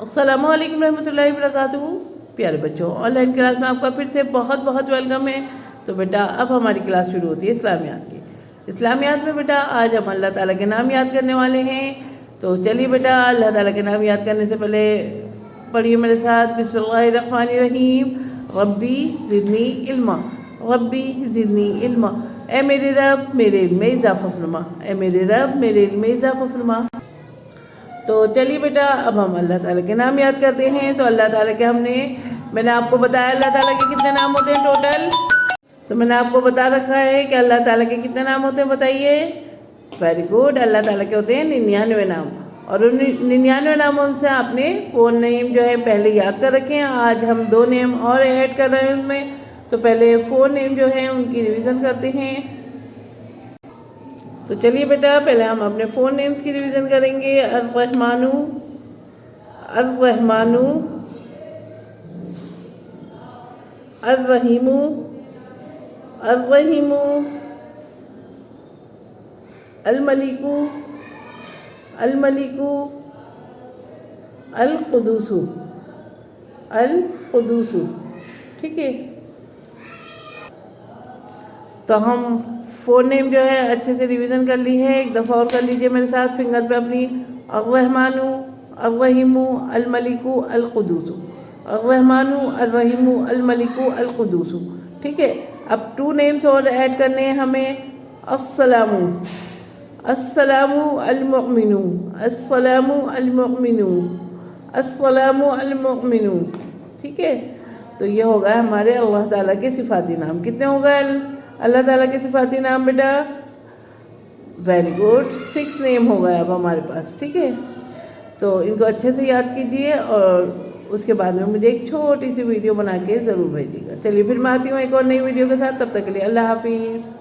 अस्सलामु अलैकुम रहमतुल्लाहि वबरकातुहू। प्यारे बच्चों, ऑनलाइन क्लास में आपका फिर से बहुत बहुत वेलकम है। तो बेटा अब हमारी क्लास शुरू होती है इस्लामियात की। इस्लामियात में बेटा आज हम अल्लाह ताला के नाम याद करने वाले हैं। तो चलिए बेटा, अल्लाह ताला के नाम याद करने से पहले पढ़िए मेरे साथ, बिस्मिल्लाहिर्रहमानिर्रहीम। रब्बी ज़िदनी इल्मा, रब्बी ज़िदनी इल्मा। ए मेरे रब मेरे इल्म में इजाफ़ा फरमा, ए मेरे रब मेरे इल्म में इजाफ़ा फरमा। तो चलिए बेटा अब हम अल्लाह ताला के नाम याद करते हैं। तो अल्लाह ताला के मैंने आपको बताया अल्लाह ताला के कितने नाम होते हैं टोटल। तो मैंने आपको बता रखा है कि अल्लाह ताला के कितने नाम होते हैं, बताइए। वेरी गुड, अल्लाह ताला के होते हैं 99 नाम। और उन 99 नामों से आपने 4 नेम जो है पहले याद कर रखे हैं। आज हम 2 नेम और ऐड कर रहे हैं उसमें। तो पहले 4 नेम जो हैं उनकी रिवीजन करते हैं। तो चलिए बेटा पहले हम अपने 4 नेम्स की रिवीजन करेंगे। अर्रहमानु, अर्रहमानु, अर्रहीमु, अर्रहीमु, अलमलिकु, अलमलिकु, अलकुदूसु, अलकुदूसु। ठीक है, तो हम 4 नेम जो है अच्छे से रिवीजन कर ली है। एक दफ़ा और कर लीजिए मेरे साथ फिंगर पे अपनी। अर्रहमानु, अर्रहीमु, अलमलिकु, अलकुदूसु, अर्रहमानु, अर्रहीमु, अलमलिकु, अलकुदूसु। ठीक है, अब 2 नेम्स और ऐड करने हैं हमें। अस्सलामु, अस्सलामु अलमुमिनु, अस्सलामु अलमुमिनु, अस्सलामु अलमुमिनु। ठीक है, तो ये होगा हमारे अल्लाह ताला के सिफाती नाम। कितने हो गए अल्लाह ताला के सिफाती नाम बेटा? वेरी गुड, 6 नेम हो गए अब हमारे पास। ठीक है, तो इनको अच्छे से याद कीजिए और उसके बाद में मुझे एक छोटी सी वीडियो बना के ज़रूर भेजिएगा। चलिए फिर मैं आती हूँ एक और नई वीडियो के साथ। तब तक के लिए अल्लाह हाफिज़।